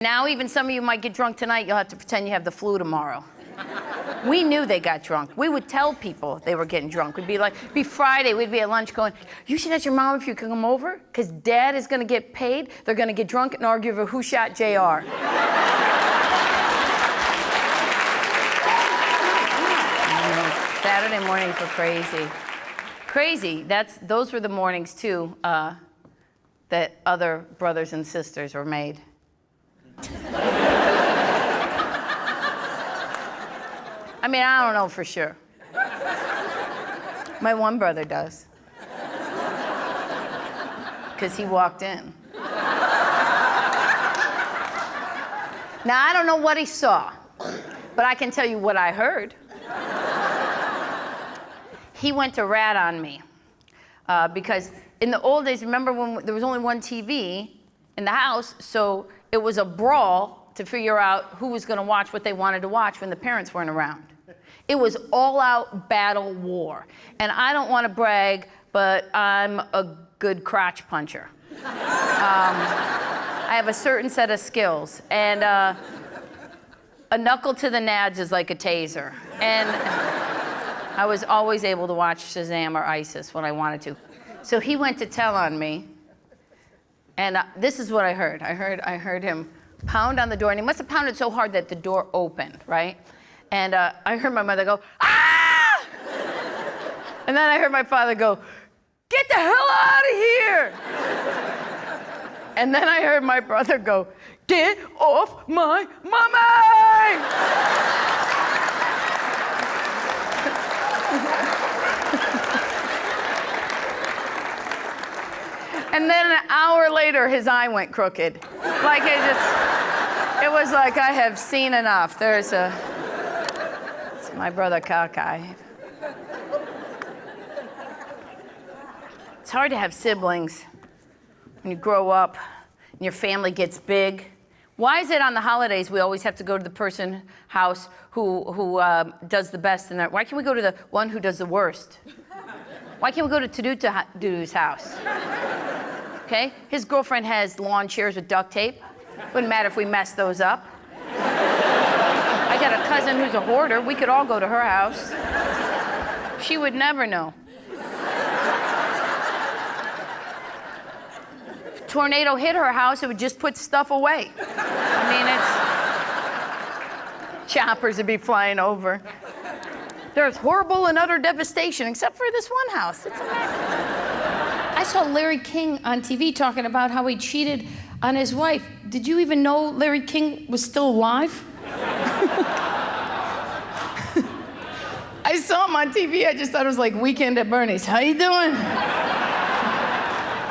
Now even some of you might get drunk tonight, you'll have to pretend you have the flu tomorrow. We knew they got drunk. We would tell people they were getting drunk. We'd be like, it'd be Friday, we'd be at lunch going, you should ask your mom if you can come over, because Dad is gonna get paid, they're gonna get drunk and argue over who shot JR. Saturday mornings were crazy. Crazy, those were the mornings too, that other brothers and sisters were made. I mean, I don't know for sure. My one brother does. Because he walked in. Now, I don't know what he saw, but I can tell you what I heard. He went to rat on me. Because in the old days, remember when there was only one TV in the house, so it was a brawl to figure out who was gonna watch what they wanted to watch when the parents weren't around. It was all-out battle war. And I don't wanna brag, but I'm a good crotch puncher. I have a certain set of skills, and a knuckle to the nads is like a taser. And I was always able to watch Shazam or ISIS when I wanted to. So he went to tell on me, and this is what I heard. I heard him pound on the door, and he must have pounded so hard that the door opened, right? And I heard my mother go, ah! And then I heard my father go, get the hell out of here! And then I heard my brother go, get off my mommy! And then an hour later, his eye went crooked. Like it was like, I have seen enough. It's my brother cockeye. It's hard to have siblings when you grow up and your family gets big. Why is it on the holidays we always have to go to the person's house who does the best? Why can't we go to the one who does the worst? Why can't we go to Dudu's house? Okay? His girlfriend has lawn chairs with duct tape. Wouldn't matter if we messed those up. I got a cousin who's a hoarder. We could all go to her house. She would never know. If a tornado hit her house, it would just put stuff away. I mean, choppers would be flying over. There's horrible and utter devastation, except for this one house. It's amazing. I saw Larry King on TV talking about how he cheated on his wife. Did you even know Larry King was still alive? I saw him on TV. I just thought it was like Weekend at Bernie's. How you doing?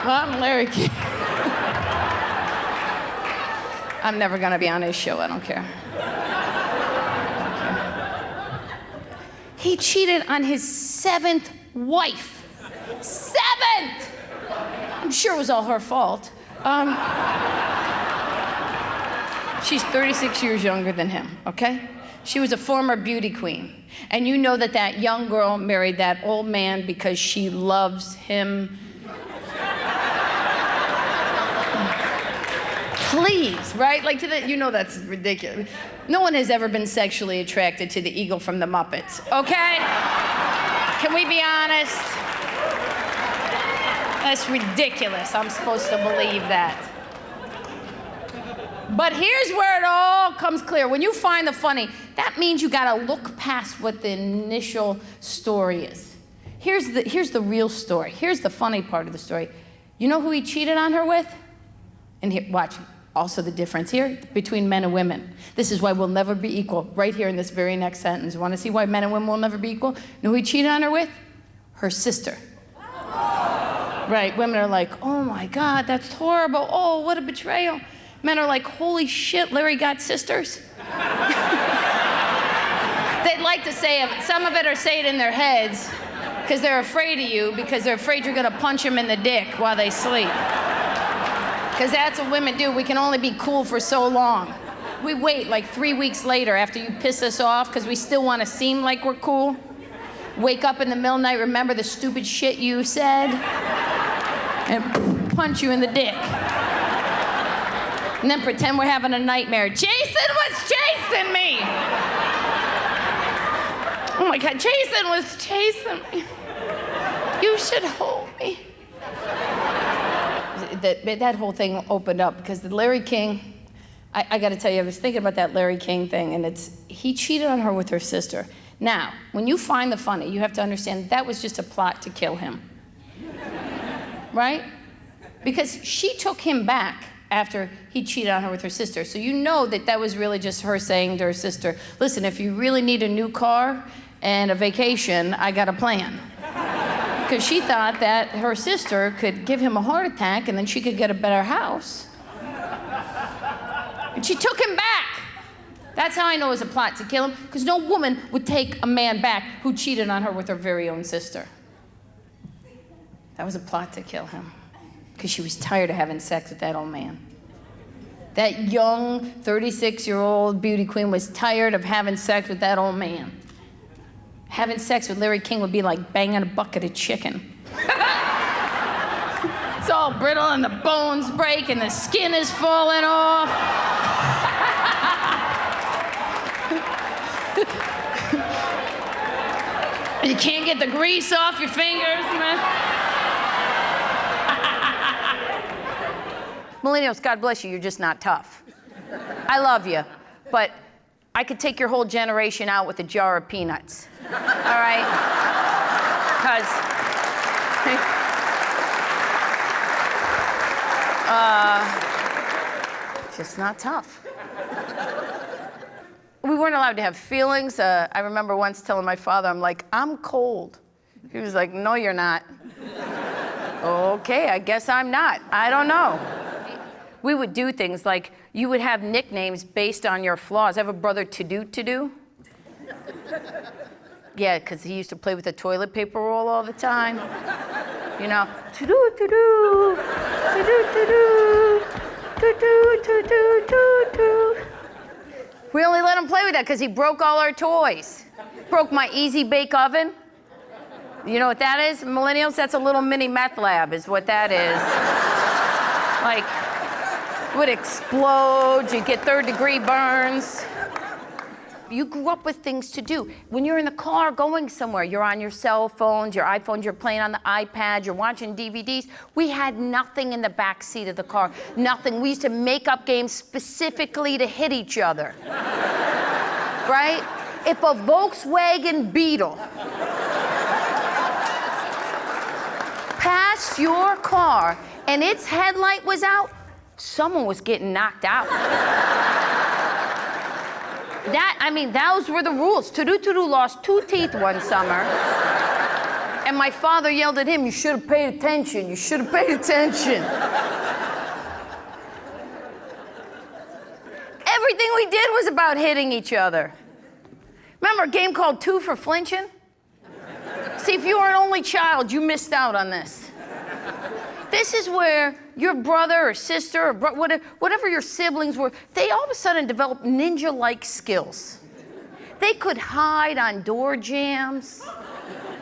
I'm Larry King. I'm never gonna be on his show. I don't care. He cheated on his 7th wife. 7th! I'm sure it was all her fault. She's 36 years younger than him, okay? She was a former beauty queen. And you know that that young girl married that old man because she loves him. Please, right? Like, you know that's ridiculous. No one has ever been sexually attracted to the eagle from the Muppets, okay? Can we be honest? That's ridiculous. I'm supposed to believe that. But here's where it all comes clear. When you find the funny, that means you gotta look past what the initial story is. Here's the real story. Here's the funny part of the story. You know who he cheated on her with? And here, watch. Also the difference here between men and women. This is why we'll never be equal, right here in this very next sentence. Want to see why men and women will never be equal? Know who he cheated on her with? Her sister. Right, women are like, oh my God, that's horrible. Oh, what a betrayal. Men are like, holy shit, Larry got sisters. They'd like to say it, some of it are say it in their heads because they're afraid of you, because they're afraid you're gonna punch them in the dick while they sleep. Because that's what women do. We can only be cool for so long. We wait like 3 weeks later after you piss us off because we still want to seem like we're cool. Wake up in the middle of the night, remember the stupid shit you said, and punch you in the dick. And then pretend we're having a nightmare. Jason was chasing me. Oh my God, Jason was chasing me. You should hold me. That whole thing opened up because the Larry King, I got to tell you, I was thinking about that Larry King thing, and he cheated on her with her sister. Now, when you find the funny, you have to understand that was just a plot to kill him. Right? Because she took him back after he cheated on her with her sister. So you know that was really just her saying to her sister, listen, if you really need a new car and a vacation, I got a plan. Because she thought that her sister could give him a heart attack and then she could get a better house. And she took him back. That's how I know it was a plot to kill him, because no woman would take a man back who cheated on her with her very own sister. That was a plot to kill him, because she was tired of having sex with that old man. That young 36-year-old beauty queen was tired of having sex with that old man. Having sex with Larry King would be like banging a bucket of chicken. It's all brittle and the bones break and the skin is falling off. You can't get the grease off your fingers, man. Millennials, God bless you, you're just not tough. I love you, but I could take your whole generation out with a jar of peanuts. All right? Because just not tough. We weren't allowed to have feelings. I remember once telling my father, I'm like, I'm cold. He was like, no, you're not. Okay, I guess I'm not. I don't know. We would do things like, you would have nicknames based on your flaws. I have a brother, To-Do. Yeah, because he used to play with a toilet paper roll all the time. You know, To-Do, To-Do, To-Do, To-Do, To-Do, To-Do, To-Do. We only let him play with that because he broke all our toys. Broke my Easy Bake Oven. You know what that is? Millennials, that's a little mini meth lab is what that is. Like, it would explode, you'd get third-degree burns. You grew up with things to do. When you're in the car going somewhere, you're on your cell phones, your iPhones, you're playing on the iPad, you're watching DVDs. We had nothing in the back seat of the car, nothing. We used to make up games specifically to hit each other, right? If a Volkswagen Beetle passed your car and its headlight was out, someone was getting knocked out. Those were the rules. To-Do lost 2 teeth one summer. And my father yelled at him, you should have paid attention. You should have paid attention. Everything we did was about hitting each other. Remember a game called 2 for Flinching? See, if you were an only child, you missed out on this. This is where your brother or sister or whatever your siblings were, they all of a sudden developed ninja-like skills. They could hide on door jambs,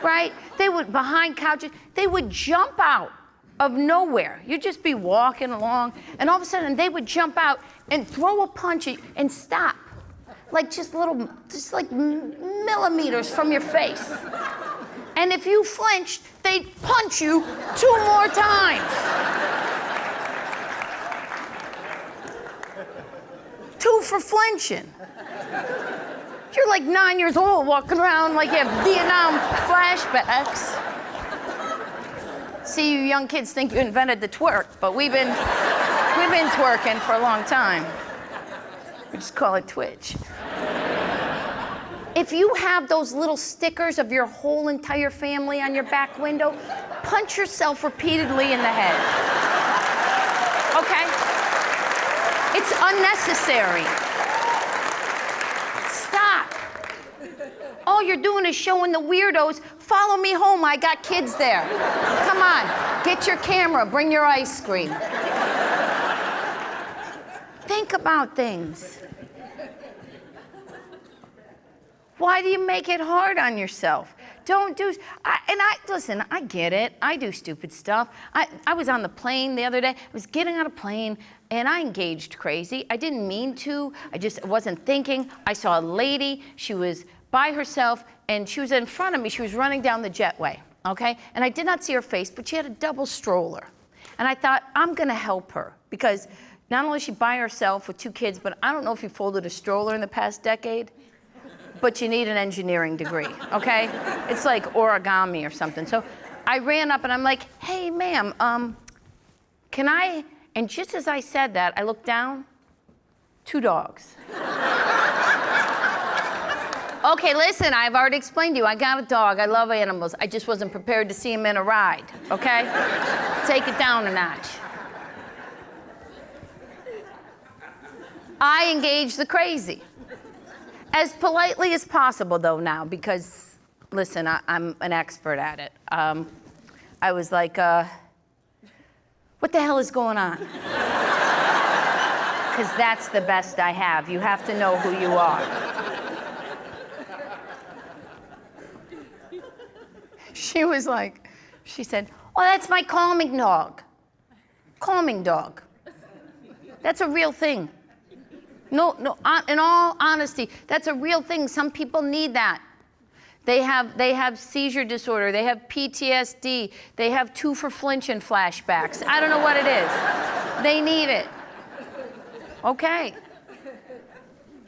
right? They would, behind couches, they would jump out of nowhere. You'd just be walking along, and all of a sudden they would jump out and throw a punch at you and stop. Like just like millimeters from your face. And if you flinched, they'd punch you 2 more times. 2 for flinching. You're like 9 years old walking around like you have Vietnam flashbacks. See, you young kids think you invented the twerk, but we've been twerking for a long time. We just call it Twitch. If you have those little stickers of your whole entire family on your back window, punch yourself repeatedly in the head. Okay? It's unnecessary. Stop. All you're doing is showing the weirdos, follow me home, I got kids there. Come on, get your camera, bring your ice cream. Think about things. Why do you make it hard on yourself? Listen, I get it. I do stupid stuff. I was on the plane the other day. I was getting on a plane. And I engaged crazy. I didn't mean to. I just wasn't thinking. I saw a lady. She was by herself, and she was in front of me. She was running down the jetway, okay? And I did not see her face, but she had a double stroller. And I thought, I'm gonna help her, because not only is she by herself with 2 kids, but I don't know if you folded a stroller in the past decade, but you need an engineering degree, okay? It's like origami or something. So I ran up and I'm like, hey, ma'am, can I? And just as I said that, I looked down, 2 dogs. Okay, listen, I've already explained to you, I got a dog, I love animals. I just wasn't prepared to see him in a ride, okay? Take it down a notch. I engage the crazy. As politely as possible, though, now, because, listen, I'm an expert at it. I was like, what the hell is going on? Because that's the best I have. You have to know who you are. She was like, she said, oh, that's my calming dog. Calming dog. That's a real thing. No, in all honesty, that's a real thing. Some people need that. They have seizure disorder, they have PTSD, they have 2 for flinching flashbacks. I don't know what it is. They need it. Okay.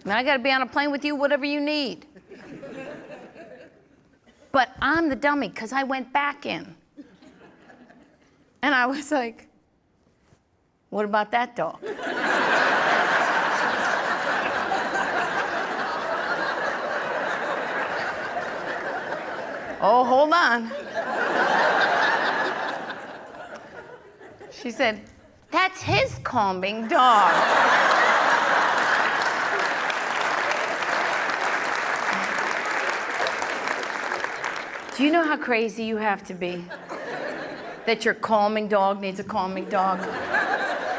And I gotta be on a plane with you, whatever you need. But I'm the dummy, because I went back in. And I was like, what about that dog? Oh, hold on. She said, that's his calming dog. Do you know how crazy you have to be? That your calming dog needs a calming dog?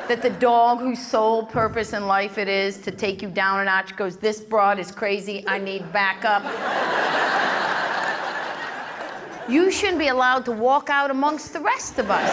That the dog whose sole purpose in life it is to take you down a notch goes, this broad is crazy, I need backup. You shouldn't be allowed to walk out amongst the rest of us.